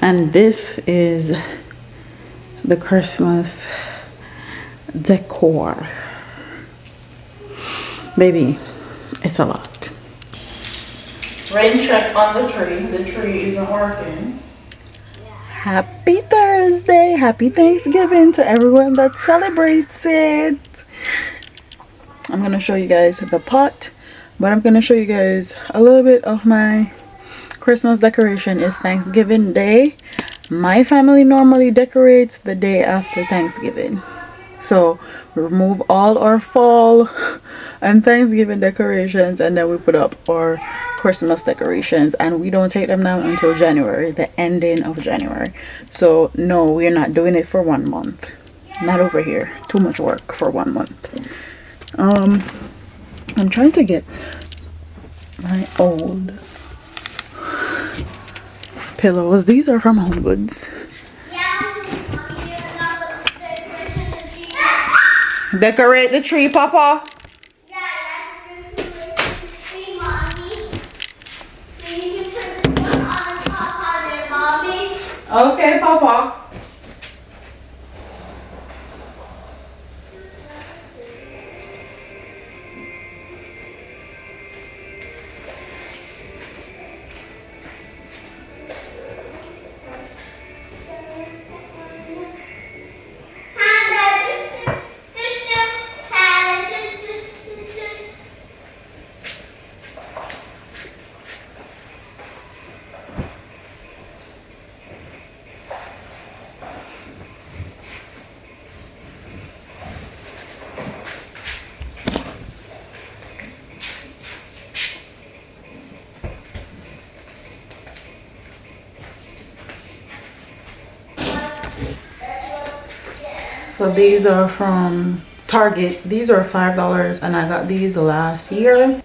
And this is the Christmas decor. Baby, it's a lot. Rain check on the tree. The tree isn't working. Happy Thursday. Happy Thanksgiving to everyone that celebrates it. I'm going to show you guys the pot, but I'm going to show you guys a little bit of my Christmas decoration. It's Thanksgiving Day. My family normally decorates the day after Thanksgiving. So we remove all our fall and Thanksgiving decorations, and then we put up our Christmas decorations, and we don't take them down until January, the ending of January. So no, we're not doing it for 1 month. Not over here. Too much work for 1 month. I'm trying to get my old pillows. These are from Home Goods. Decorate the tree, Papa. Okay, Papa. So these are from Target. These are $5 and I got these last year.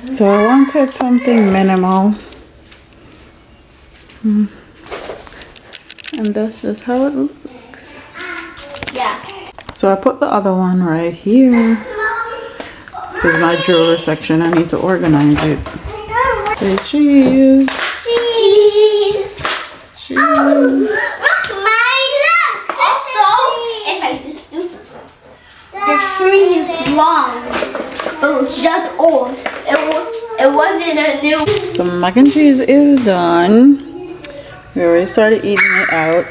So I wanted something minimal. And that's just how it looks. Yeah. So I put the other one right here. This is my jewelry section. I need to organize it. Say cheese. Cheese. Cheese. Oh, look. Also, if I just do something. The tree is long, but it's just old. It wasn't a new. So mac and cheese is done. We already started eating it out.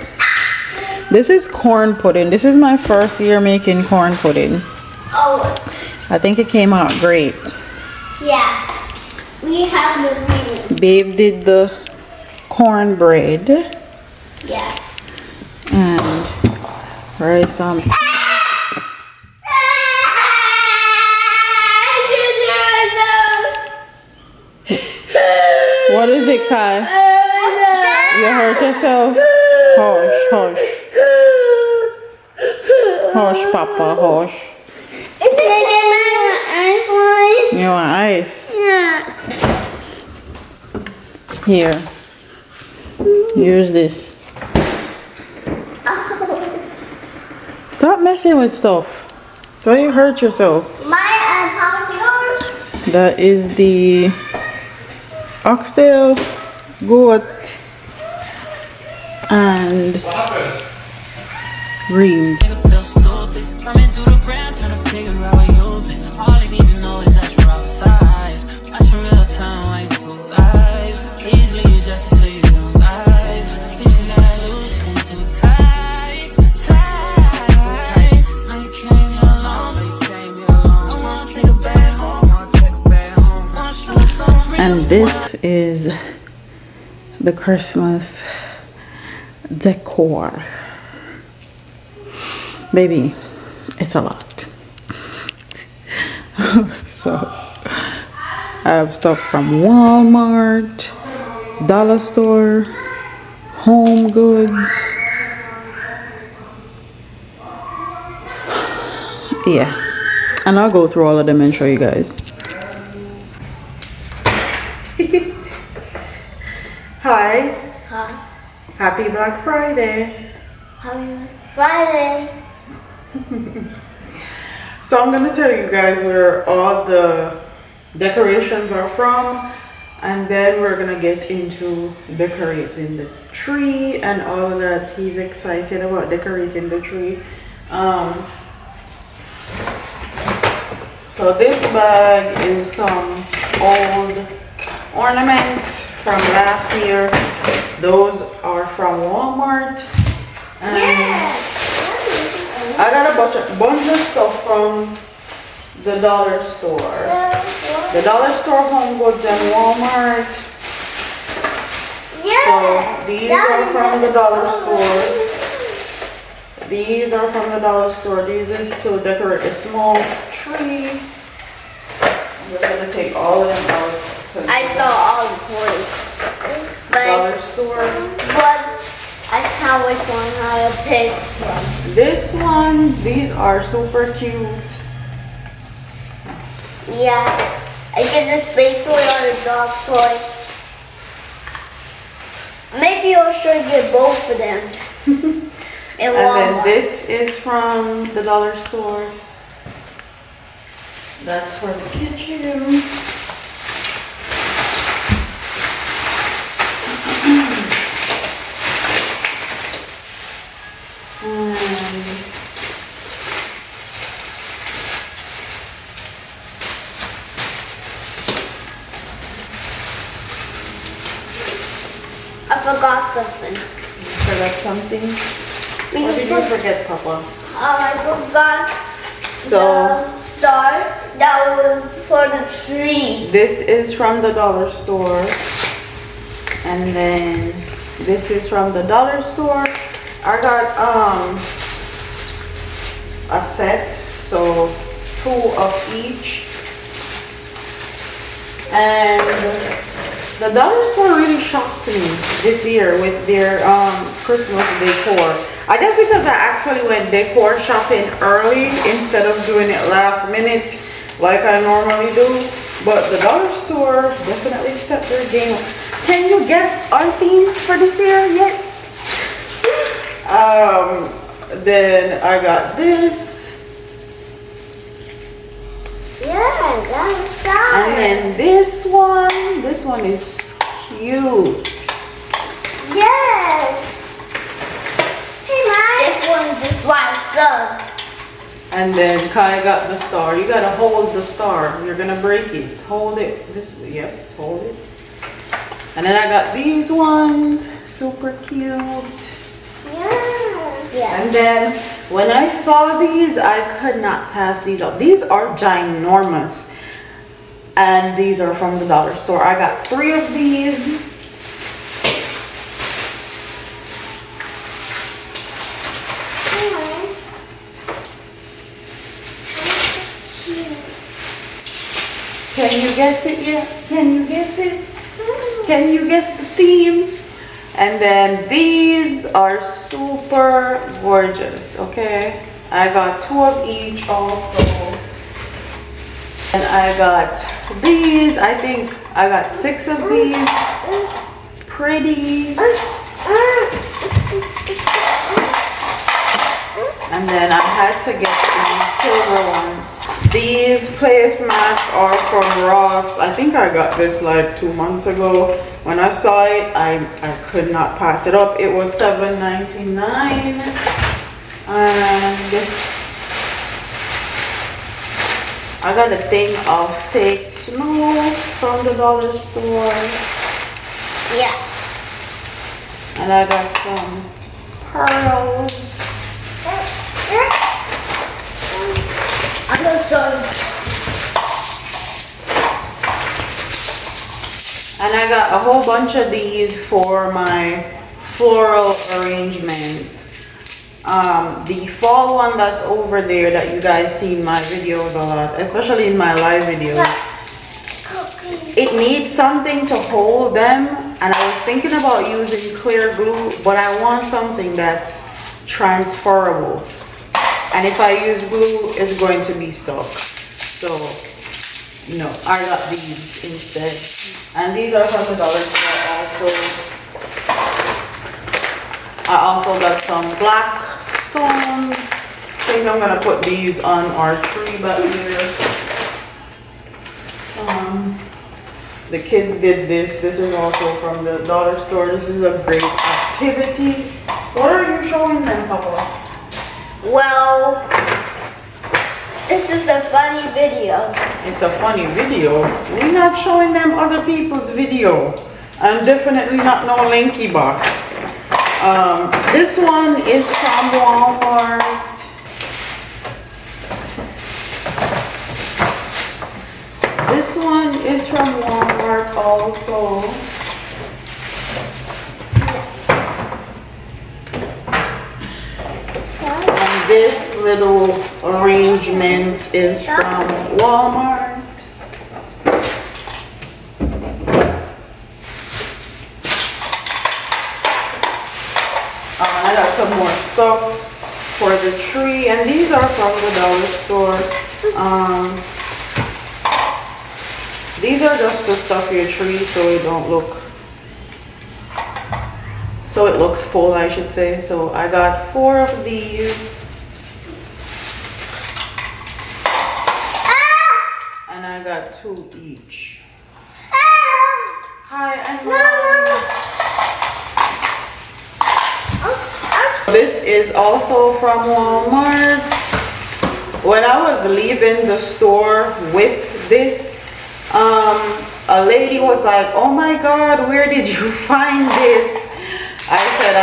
This is corn pudding. This is my first year making corn pudding. Oh. I think it came out great. Yeah. We have no green. Babe did the cornbread. Yeah. And rice on. What is it, Kai? You hurt yourself? Hush, hush. Hush, Papa, hush. You want ice? Yeah. Here. Use this. Stop messing with stuff. So you hurt yourself. That is the oxtail, goat, and greens. And this is the Christmas decor. Baby, it's a lot. So I have stuff from Walmart, Dollar Store, Home Goods. Yeah, and I'll go through all of them and show you guys. Hi. Hi. Happy Black Friday. Happy Friday. So I'm gonna tell you guys where all the decorations are from, and then we're gonna get into decorating the tree and all of that. He's excited about decorating the tree. So this bag is some old ornaments from last year. Those are from Walmart. And I got a bunch of stuff from the dollar store. The dollar store, Home Goods, and Walmart. So these are from the dollar store. These are from the dollar store. This is to decorate a small tree. I'm just gonna take all of them out. I saw all the toys. Dollar store. But I can't which one I pick from. This one, these are super cute. Yeah. I get the space toy or the dog toy. Maybe I'll sure get both of them. And then this is from the dollar store. That's for the kitchen. I forgot something. Forgot something? What did you forget, Papa? I forgot So the star that was for the tree. this is from the dollar store. And then this is from the dollar store. I got a set, so 2 of each. And the dollar store really shocked me this year with their Christmas decor. I guess because I actually went decor shopping early instead of doing it last minute like I normally do. But the dollar store definitely stepped their game up. Can you guess our theme for this year yet? Then I got this. Yeah, that's right. And then this one is cute. Yes. Hey, Mom. This one just like so. And then Kai got the star. You gotta hold the star. You're gonna break it. Hold it this way. Yep, hold it. And then I got these ones. Super cute. Yeah. And then when I saw these, I could not pass these up. These are ginormous. And these are from the dollar store. I got 3 of these. Can you guess it yet? Can you guess it? Can you guess the theme? And then these are super gorgeous, okay? I got 2 of each also. And I got these. I think I got 6 of these. Pretty. And then I had to get the silver ones. These placemats are from Ross. I think I got this like 2 months ago. When I saw it, I could not pass it up. It was $7.99. And I got a thing of fake snow from the dollar store. Yeah. And I got some pearls. I'm gonna show you. And I got a whole bunch of these for my floral arrangements. The fall one that's over there that you guys see in my videos a lot, especially in my live videos. It needs something to hold them, and I was thinking about using clear glue, but I want something that's transferable. And if I use glue, it's going to be stuck. So No, I got these instead. And these are from the dollar store also. I also got some black stones. I think I'm gonna put these on our tree back here. The kids did this. This is also from the dollar store. This is a great activity. What are you showing them, Papa? Well, this is a funny video. It's a funny video. We're not showing them other people's video. And definitely not no linky box. This one is from Walmart. This one is from Walmart also. And this little arrangement is from Walmart. I got some more stuff for the tree, and these are from the dollar store. These are just to stuff your tree so it don't look, so it looks full, I should say. So I got 4 of these. And I got 2 each. Hi, I'm This is also from Walmart. When I was leaving the store with this, a lady was like, "Oh my God, where did you find this?" I said,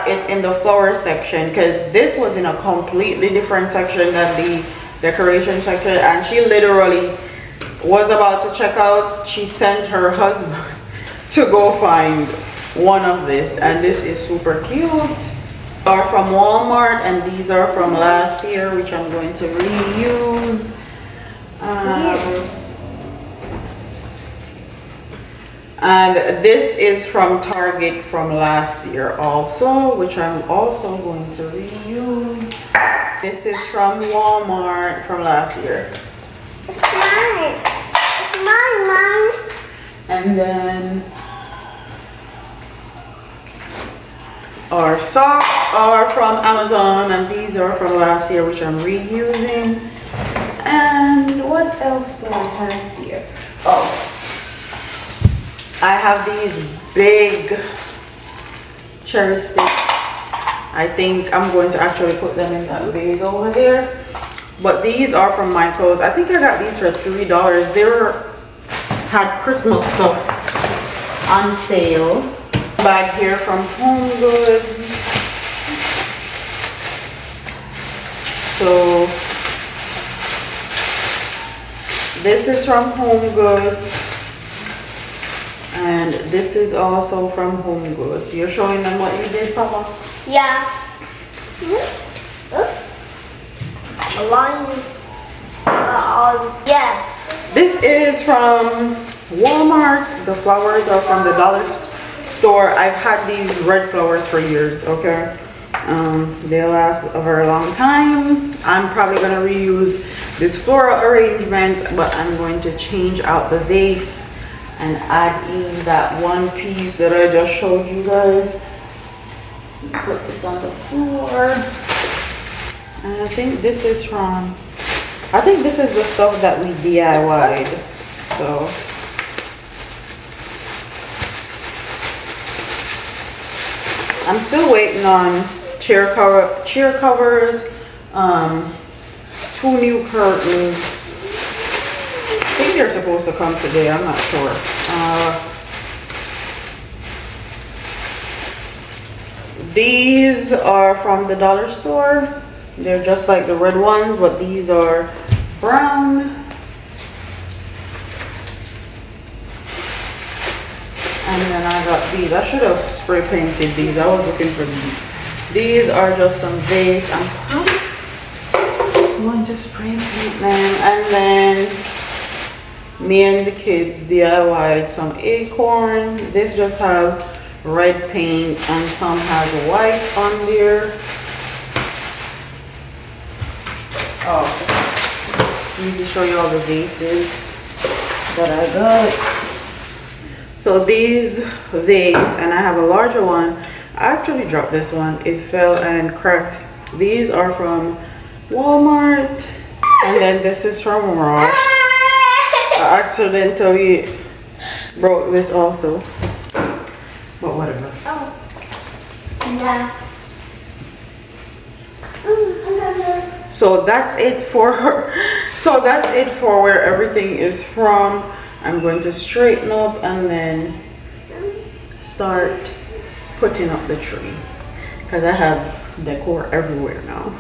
it's in the flower section, because this was in a completely different section than the decoration section. And she literally was about to check out. She sent her husband to go find one of this, and this is super cute. Are from Walmart, and these are from last year, which I'm going to reuse. And this is from Target from last year also, which I'm also going to reuse. This is from Walmart from last year. It's mine. It's mine. And then our socks are from Amazon, and these are from last year, which I'm reusing. And what else do I have here? Oh, I have these big cherry sticks. I think I'm going to actually put them in that vase over there. But these are from Michael's. I think I got these for $3. They had Christmas stuff on sale. Bag here from Home Goods. So this is from Home Goods, and this is also from Home Goods. You're showing them what you did, Papa? Yeah. Yeah. This is from Walmart. The flowers are from the dollar store. I've had these red flowers for years, okay? They last a very long time. I'm probably going to reuse this floral arrangement, but I'm going to change out the vase and add in that one piece that I just showed you guys. Put this on the floor. And I think this is the stuff that we DIY'd. So I'm still waiting on chair covers, 2 new curtains. I think they're supposed to come today, I'm not sure. These are from the dollar store. They're just like the red ones, but these are brown. And then I got these. I should have spray painted these. I was looking for these. These are just some vase. I'm probably going to spray paint them. And then me and the kids DIY'd some acorn. This just have red paint and some has white on there. Oh, I need to show you all the vases. what I got. So these vase, and I have a larger one. I actually dropped this one. It fell and cracked. These are from Walmart, and then this is from Ross. I accidentally broke this also, but whatever. Oh. Yeah. So that's it for her. So that's it for where everything is from. I'm going to straighten up and then start putting up the tree because I have decor everywhere now.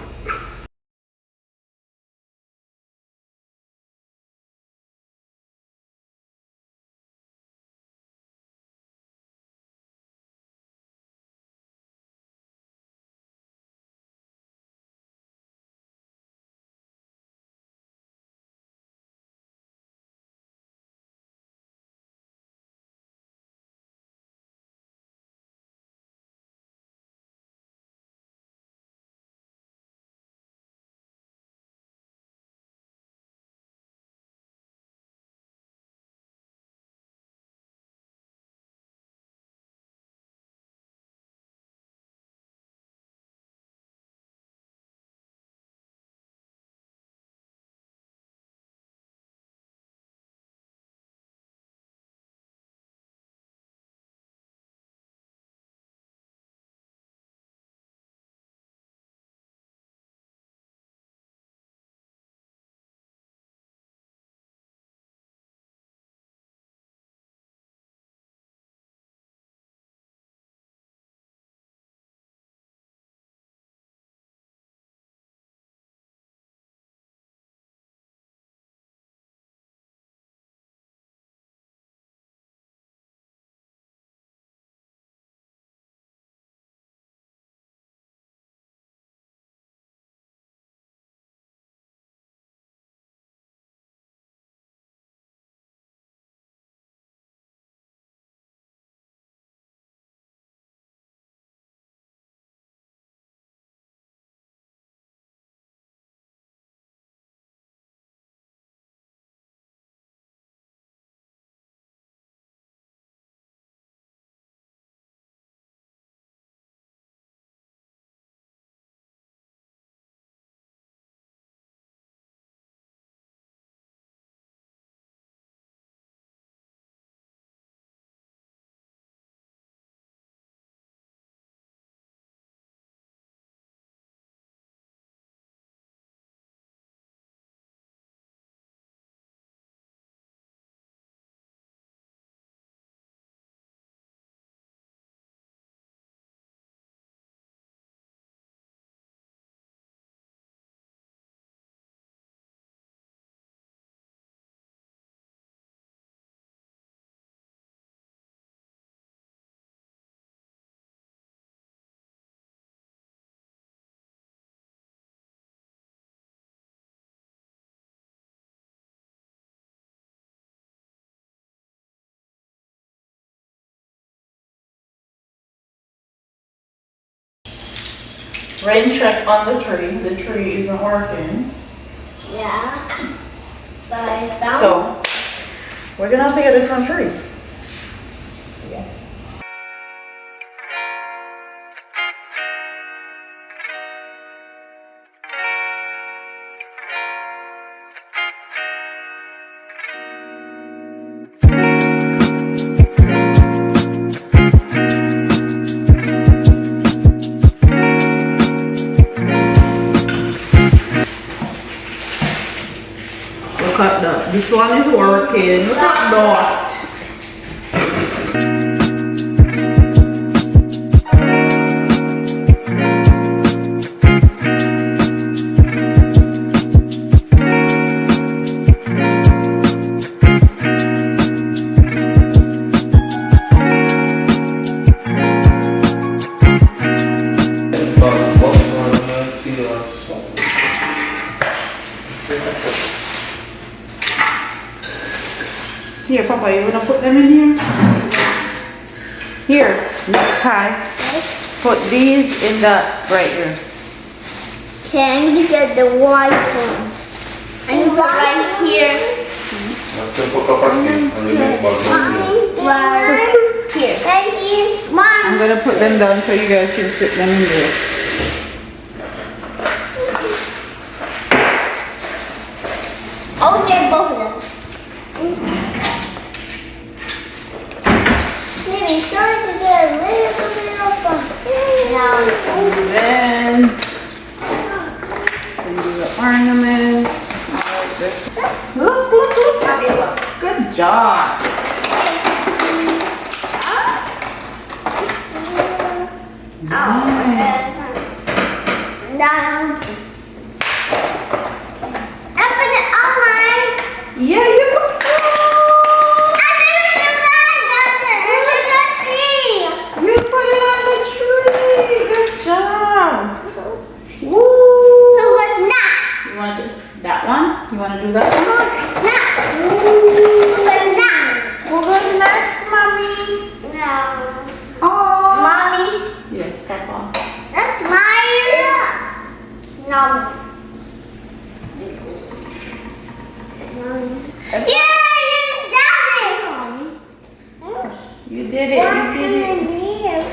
Rain check on the tree. The tree isn't working. Yeah. But I found. So we're gonna have to get a different tree. Look at that. This one is working. Look at that. Here, Papa, you wanna put them in here? Here, look, Kai. Put these in that right here. Can you get the white one? And right here. Simple cup of tea and the milk bottle. Here. Thank you. Mom. I'm gonna put them down so you guys can sit them in there. Oh, they're both of them. Maybe start to get a little bit of something. And then do the ornaments. I like this. Look, Fabiola. Good job. Nice. I put it on mine. Yeah, you put. You put it on the tree. Good job. Woo. Who goes next? You want to do that one? You want to do that one? Who's next? Who goes next? Who goes next, mommy? No. Oh. Mommy. Yes, Papa. That's mine. No. Yeah, you done it. You did it. You did it.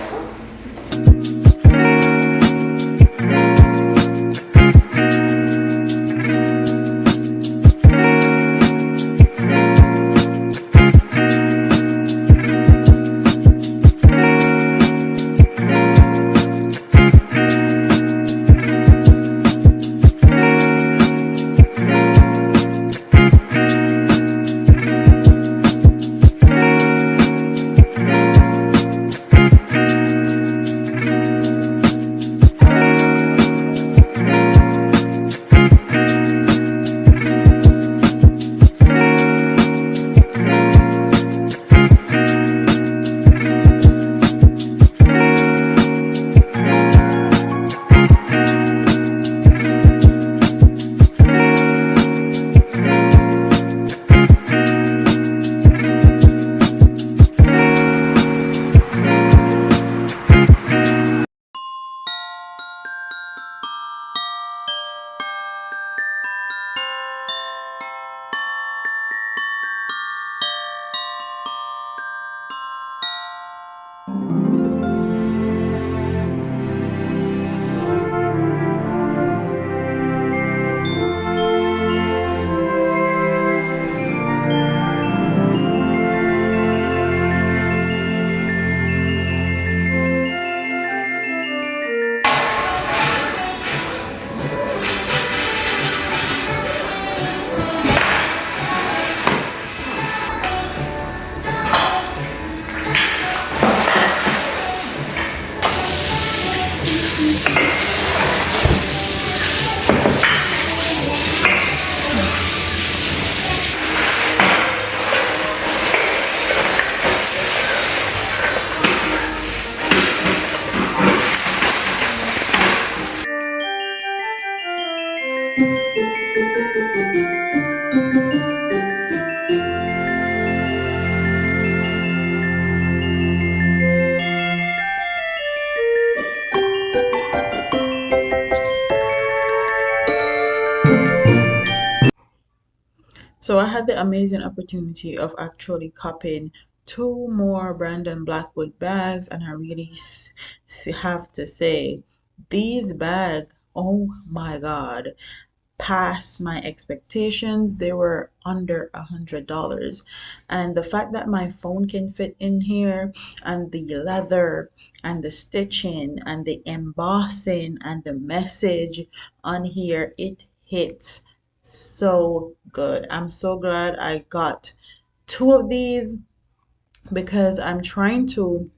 So I had the amazing opportunity of actually copying two more Brandon Blackwood bags, and I really have to say, these bags, oh my God, past my expectations. They were under $100, and the fact that my phone can fit in here, and the leather and the stitching and the embossing and the message on here, it hits so good. I'm so glad I got two of these because I'm trying to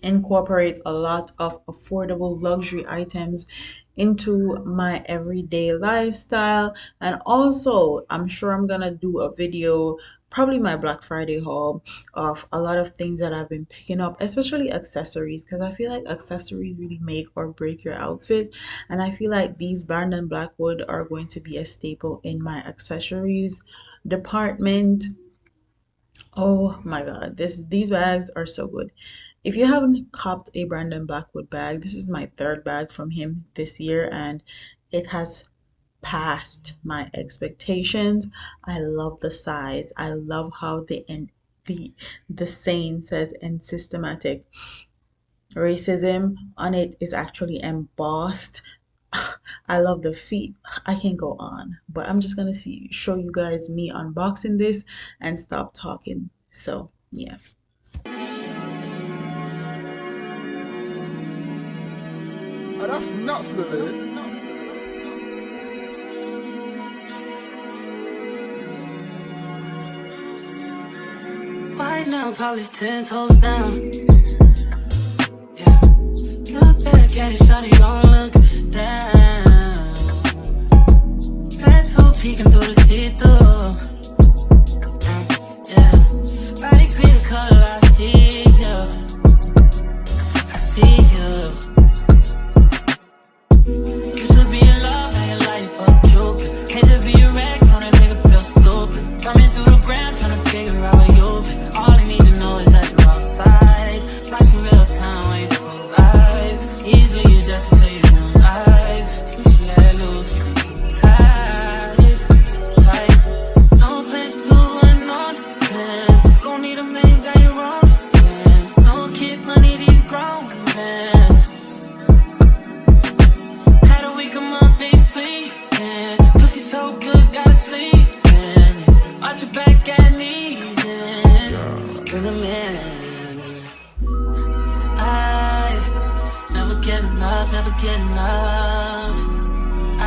incorporate a lot of affordable luxury items into my everyday lifestyle. And also, I'm sure I'm gonna do a video, probably my Black Friday haul, of a lot of things that I've been picking up, especially accessories, because I feel like accessories really make or break your outfit. And I feel like these Brandon Blackwood are going to be a staple in my accessories department. Oh my God, these bags are so good. If you haven't copped a Brandon Blackwood bag, this is my third bag from him this year, and it has past my expectations. I love the size. I love how the saying says, and systematic racism on it is actually embossed. I love the feet. I can go on, but I'm just gonna show you guys me unboxing this and stop talking. So yeah. Oh, that's nuts, Lulu. Right now, probably 10 toes down. Yeah. Look back at it, shawty, don't look down. Tattoo peeking through the see-through. Yeah. Body clear the color, I see you. I see you. Used to be in love, now your life fuck Cupid. Can't just be a Rex, now that nigga feel stupid. Coming through the ground, trying to figure out where you've been. All I need to know is that you're outside. Watching real time while you're too live. Easily adjusted to your new life. Since you let loose, you been too tight. Tight. No place to run on defense. Don't need a man, got your own defense. No kid money, these grown men. Had a week, I'm up, they sleeping. Pussy so good, gotta sleep in. Watch your back at knees in. Bring them in. I never get enough, never get enough. I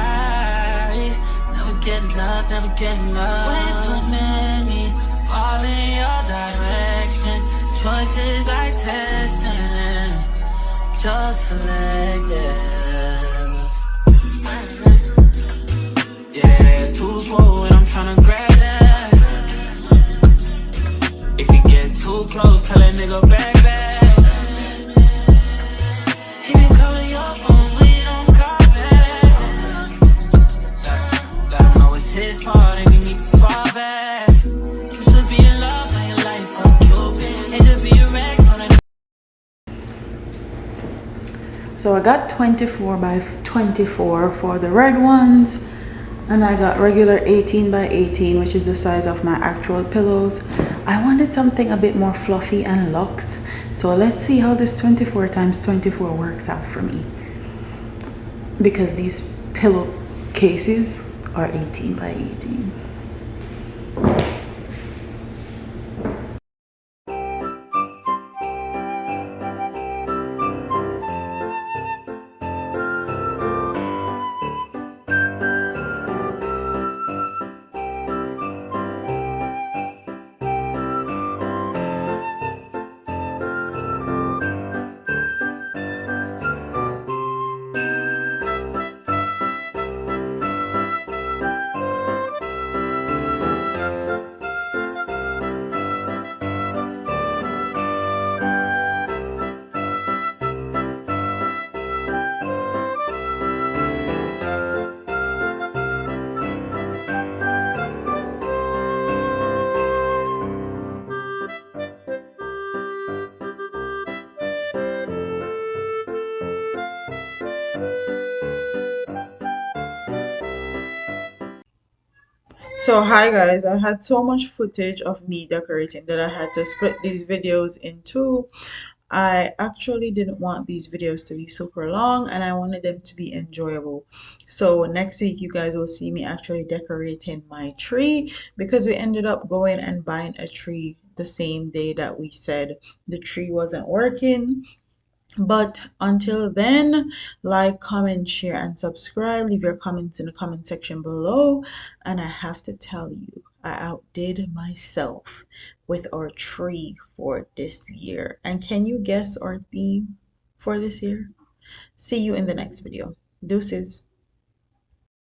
never get enough, never get enough. Way too many fall in your direction. Choices like testing, just select them. Yeah, it's too slow and I'm tryna grab that. If you get too close, tell that nigga back. He been calling your phone, we don't call back. Let him know it's his fault and he need to fall back. You should be in love, now your life fuck Cupid. Can't just be a Rex, on that. So I got 24 by 24 for the red ones, and I got regular 18 by 18, which is the size of my actual pillows. I wanted something a bit more fluffy and luxe, so let's see how this 24 times 24 works out for me, because these pillow cases are 18 by 18. So hi guys, I had so much footage of me decorating that I had to split these videos in two. I actually didn't want these videos to be super long, and I wanted them to be enjoyable. So next week you guys will see me actually decorating my tree, because we ended up going and buying a tree the same day that we said the tree wasn't working. But until then, like, comment, share, and subscribe. Leave your comments in the comment section below. And I have to tell you, I outdid myself with our tree for this year. And can you guess our theme for this year? See you in the next video. Deuces.